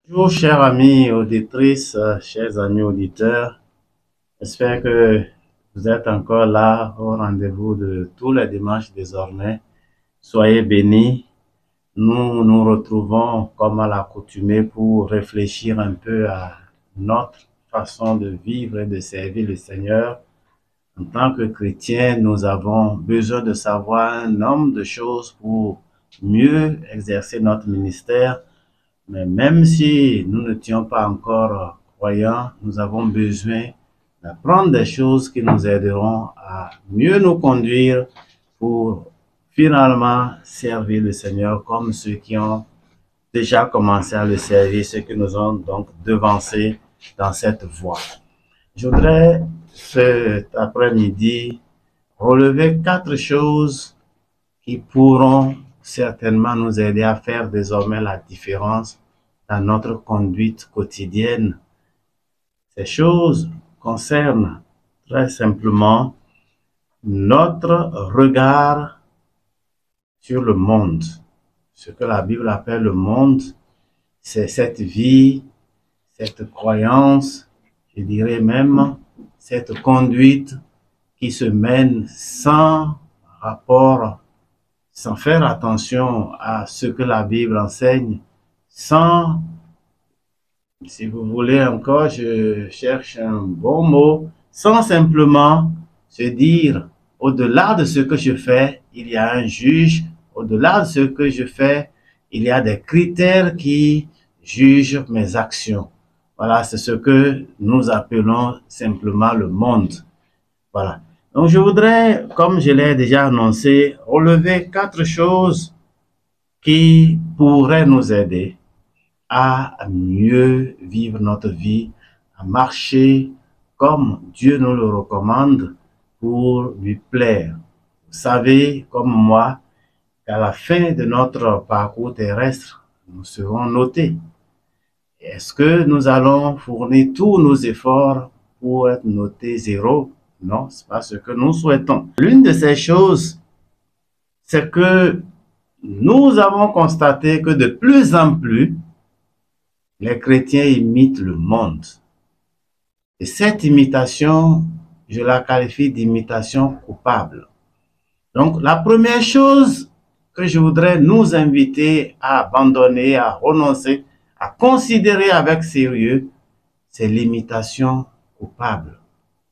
Bonjour, chers amis auditrices, chers amis auditeurs. J'espère que vous êtes encore là au rendez-vous de tous les dimanches désormais. Soyez bénis. Nous nous retrouvons comme à l'accoutumée pour réfléchir un peu à notre façon de vivre et de servir le Seigneur. En tant que chrétiens, nous avons besoin de savoir un nombre de choses pour mieux exercer notre ministère. Mais même si nous n'étions pas encore croyants, nous avons besoin d'apprendre des choses qui nous aideront à mieux nous conduire pour finalement servir le Seigneur comme ceux qui ont déjà commencé à le servir, ceux qui nous ont donc devancés dans cette voie. Je voudrais cet après-midi relever 4 choses qui pourront certainement nous aider à faire désormais la différence dans notre conduite quotidienne. Ces choses concernent très simplement notre regard sur le monde. Ce que la Bible appelle le monde, c'est cette vie, cette croyance, je dirais même cette conduite qui se mène sans rapport, sans faire attention à ce que la Bible enseigne, sans, si vous voulez encore, je cherche un bon mot, sans simplement se dire, au-delà de ce que je fais, il y a un juge, au-delà de ce que je fais, il y a des critères qui jugent mes actions. Voilà, c'est ce que nous appelons simplement le monde. Voilà. Donc, je voudrais, comme je l'ai déjà annoncé, relever 4 choses qui pourraient nous aider à mieux vivre notre vie, à marcher comme Dieu nous le recommande pour lui plaire. Vous savez, comme moi, qu'à la fin de notre parcours terrestre, nous serons notés. Est-ce que nous allons fournir tous nos efforts pour être notés 0? Non, c'est pas ce que nous souhaitons. L'une de ces choses, c'est que nous avons constaté que de plus en plus, les chrétiens imitent le monde. Et cette imitation, je la qualifie d'imitation coupable. Donc, la première chose que je voudrais nous inviter à abandonner, à renoncer, à considérer avec sérieux, c'est l'imitation coupable.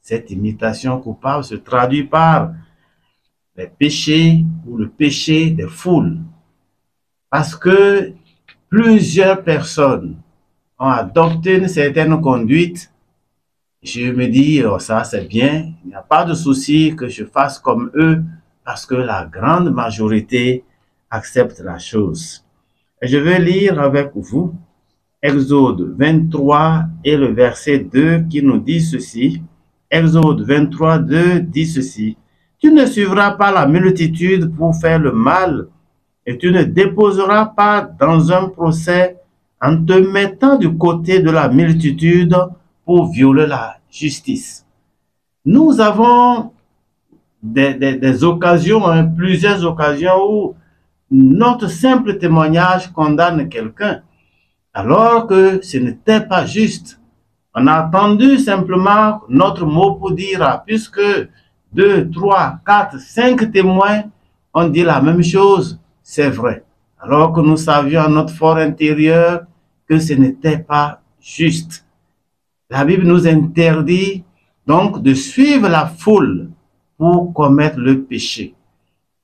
Cette imitation coupable se traduit par les péchés ou le péché des foules. Parce que plusieurs personnes ont adopté une certaine conduite, je me dis, oh, ça c'est bien, il n'y a pas de souci que je fasse comme eux, parce que la grande majorité accepte la chose. Et je vais lire avec vous Exode 23 et le verset 2 qui nous dit ceci. Exode 23, 2 dit ceci. Tu ne suivras pas la multitude pour faire le mal, et tu ne déposeras pas dans un procès en te mettant du côté de la multitude pour violer la justice. Nous avons des occasions, plusieurs occasions où notre simple témoignage condamne quelqu'un, alors que ce n'était pas juste. On a attendu simplement notre mot pour dire, puisque 2, 3, 4, 5 témoins ont dit la même chose, c'est vrai. Alors que nous savions à notre fort intérieur que ce n'était pas juste. La Bible nous interdit donc de suivre la foule pour commettre le péché.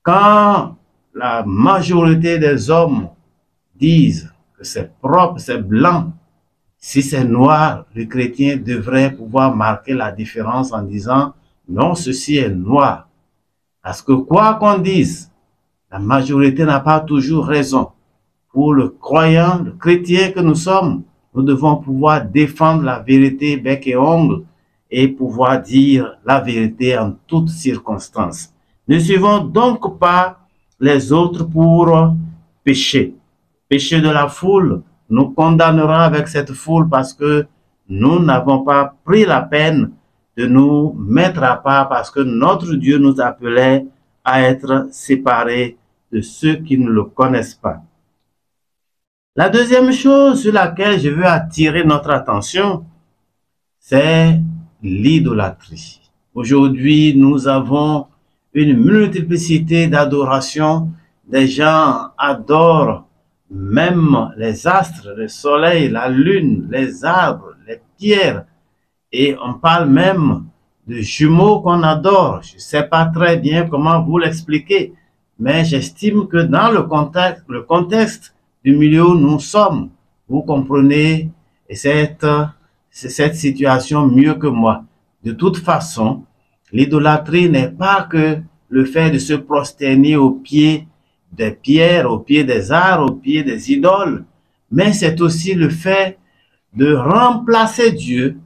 Quand la majorité des hommes disent que c'est propre, c'est blanc, si c'est noir, le chrétien devrait pouvoir marquer la différence en disant non, ceci est noir. Parce que quoi qu'on dise, la majorité n'a pas toujours raison. Pour le croyant, le chrétien que nous sommes, nous devons pouvoir défendre la vérité bec et ongle et pouvoir dire la vérité en toutes circonstances. Ne suivons donc pas les autres pour pécher. Péché de la foule nous condamnera avec cette foule parce que nous n'avons pas pris la peine de nous mettre à part parce que notre Dieu nous appelait à être séparés de ceux qui ne le connaissent pas. La deuxième chose sur laquelle je veux attirer notre attention, c'est l'idolâtrie. Aujourd'hui, nous avons une multiplicité d'adorations. Des gens adorent même les astres, le soleil, la lune, les arbres, les pierres. Et on parle même de jumeaux qu'on adore. Je ne sais pas très bien comment vous l'expliquer, mais j'estime que dans le contexte du milieu où nous sommes, vous comprenez cette situation mieux que moi. De toute façon, l'idolâtrie n'est pas que le fait de se prosterner aux pieds des pierres, aux pieds des arbres, aux pieds des idoles, mais c'est aussi le fait de remplacer Dieu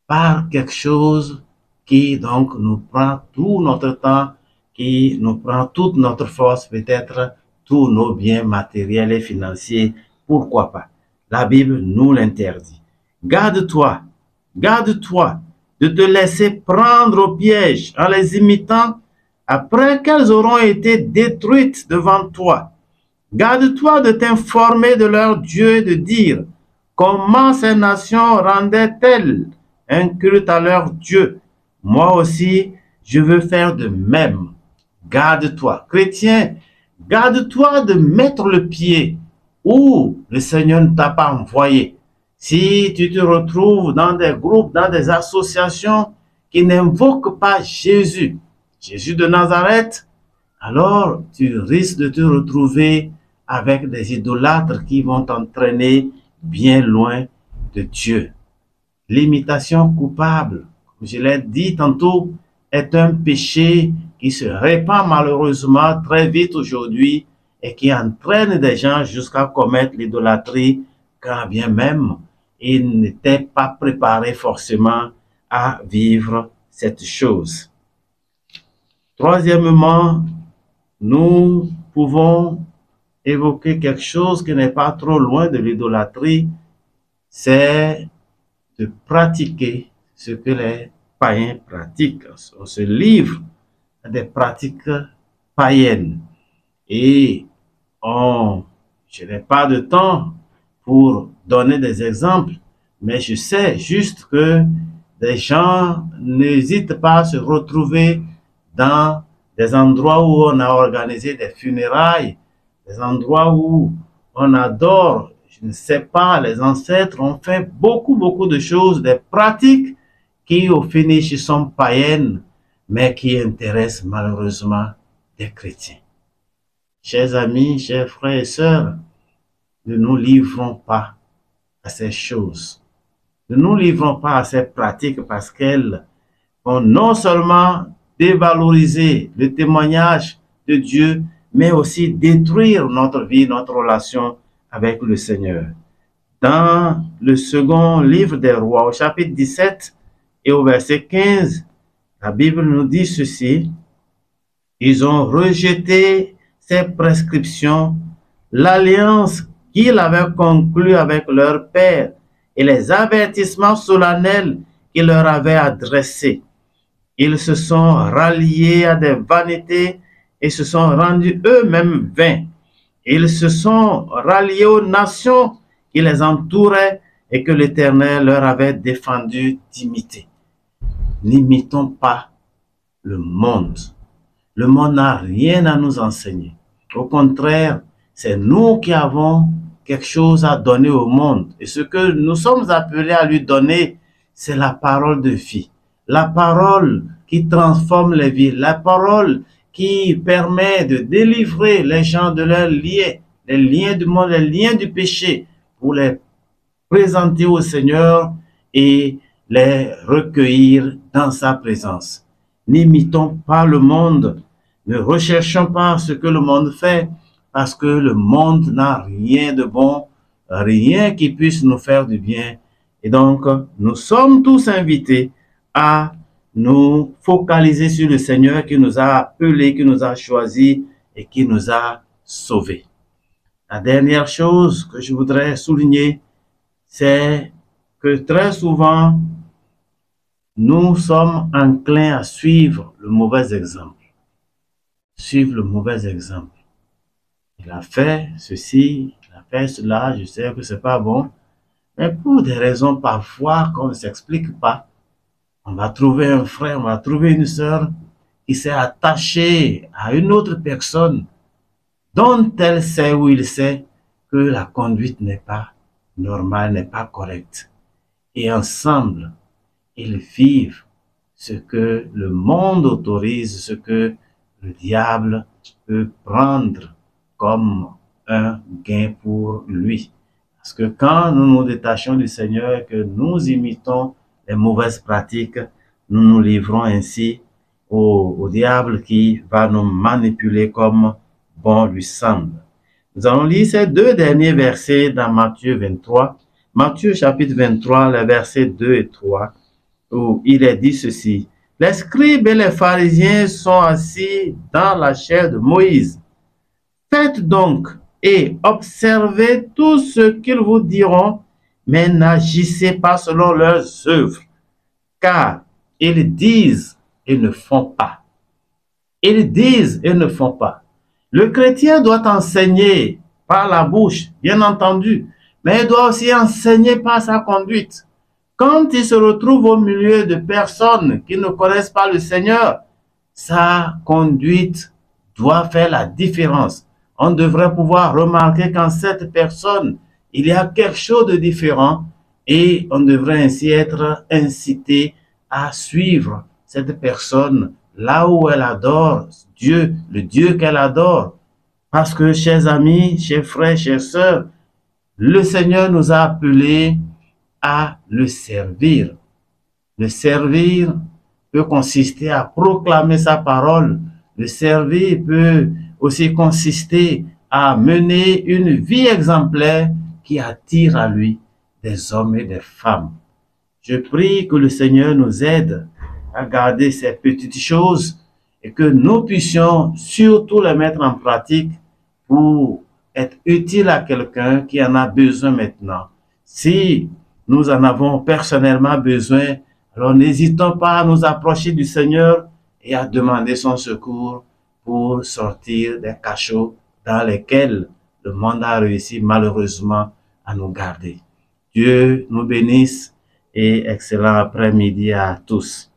par quelque chose qui donc nous prend tout notre temps, qui nous prend toute notre force, peut-être tous nos biens matériels et financiers, pourquoi pas. La Bible nous l'interdit. Garde-toi, garde-toi de te laisser prendre au piège en les imitant après qu'elles auront été détruites devant toi. Garde-toi de t'informer de leur Dieu et de dire comment ces nations rendaient-elles un culte à leur Dieu. Moi aussi, je veux faire de même. Garde-toi, chrétien, garde-toi de mettre le pied où le Seigneur ne t'a pas envoyé. Si tu te retrouves dans des groupes, dans des associations qui n'invoquent pas Jésus, Jésus de Nazareth, alors tu risques de te retrouver avec des idolâtres qui vont t'entraîner bien loin de Dieu. L'imitation coupable, comme je l'ai dit tantôt, est un péché qui se répand malheureusement très vite aujourd'hui et qui entraîne des gens jusqu'à commettre l'idolâtrie quand bien même ils n'étaient pas préparés forcément à vivre cette chose. Troisièmement, nous pouvons évoquer quelque chose qui n'est pas trop loin de l'idolâtrie, c'est de pratiquer ce que les païens pratiquent. On se livre à des pratiques païennes. Et je n'ai pas de temps pour donner des exemples, mais je sais juste que des gens n'hésitent pas à se retrouver dans des endroits où on a organisé des funérailles, des endroits où on adore, je ne sais pas, les ancêtres ont fait beaucoup de choses, des pratiques qui au finish sont païennes, mais qui intéressent malheureusement des chrétiens. Chers amis, chers frères et sœurs, ne nous livrons pas à ces choses. Ne nous livrons pas à ces pratiques parce qu'elles vont non seulement dévaloriser le témoignage de Dieu, mais aussi détruire notre vie, notre relation avec le Seigneur. Dans le second livre des Rois, au chapitre 17 et au verset 15, la Bible nous dit ceci: ils ont rejeté ses prescriptions, l'alliance qu'il avait conclue avec leur père et les avertissements solennels qu'il leur avait adressés. Ils se sont ralliés à des vanités et se sont rendus eux-mêmes vains. Ils se sont ralliés aux nations qui les entouraient et que l'Éternel leur avait défendu d'imiter. N'imitons pas le monde. Le monde n'a rien à nous enseigner. Au contraire, c'est nous qui avons quelque chose à donner au monde. Et ce que nous sommes appelés à lui donner, c'est la parole de vie. La parole qui transforme les vies. La parole qui permet de délivrer les gens de leurs liens, les liens du monde, les liens du péché, pour les présenter au Seigneur et les recueillir dans sa présence. N'imitons pas le monde. Ne recherchons pas ce que le monde fait, parce que le monde n'a rien de bon, rien qui puisse nous faire du bien. Et donc, nous sommes tous invités à nous focaliser sur le Seigneur qui nous a appelés, qui nous a choisis et qui nous a sauvés. La dernière chose que je voudrais souligner, c'est que très souvent, nous sommes enclins à suivre le mauvais exemple. Suivre le mauvais exemple. Il a fait ceci, faire cela, je sais que c'est pas bon, mais pour des raisons parfois qu'on ne s'explique pas, on va trouver un frère, on va trouver une sœur qui s'est attachée à une autre personne dont elle sait ou il sait que la conduite n'est pas normale, n'est pas correcte. Et ensemble, ils vivent ce que le monde autorise, ce que le diable peut prendre comme un gain pour lui. Parce que quand nous nous détachons du Seigneur et que nous imitons les mauvaises pratiques, nous nous livrons ainsi au diable qui va nous manipuler comme bon lui semble. Nous allons lire ces deux derniers versets dans Matthieu 23. Matthieu chapitre 23, les versets 2 et 3, où il est dit ceci. Les scribes et les pharisiens sont assis dans la chaire de Moïse. Faites donc et observez tout ce qu'ils vous diront, mais n'agissez pas selon leurs œuvres, car ils disent et ne font pas. Ils disent et ne font pas. Le chrétien doit enseigner par la bouche, bien entendu, mais il doit aussi enseigner par sa conduite. Quand il se retrouve au milieu de personnes qui ne connaissent pas le Seigneur, sa conduite doit faire la différence. On devrait pouvoir remarquer qu'en cette personne, il y a quelque chose de différent et on devrait ainsi être incité à suivre cette personne là où elle adore Dieu, le Dieu qu'elle adore. Parce que, chers amis, chers frères, chères sœurs, le Seigneur nous a appelés à le servir. Le servir peut consister à proclamer sa parole. Le servir peut aussi consister à mener une vie exemplaire qui attire à lui des hommes et des femmes. Je prie que le Seigneur nous aide à garder ces petites choses et que nous puissions surtout les mettre en pratique pour être utile à quelqu'un qui en a besoin maintenant. Si nous en avons personnellement besoin, alors n'hésitons pas à nous approcher du Seigneur et à demander son secours pour sortir des cachots dans lesquels le monde a réussi malheureusement à nous garder. Dieu nous bénisse et excellent après-midi à tous.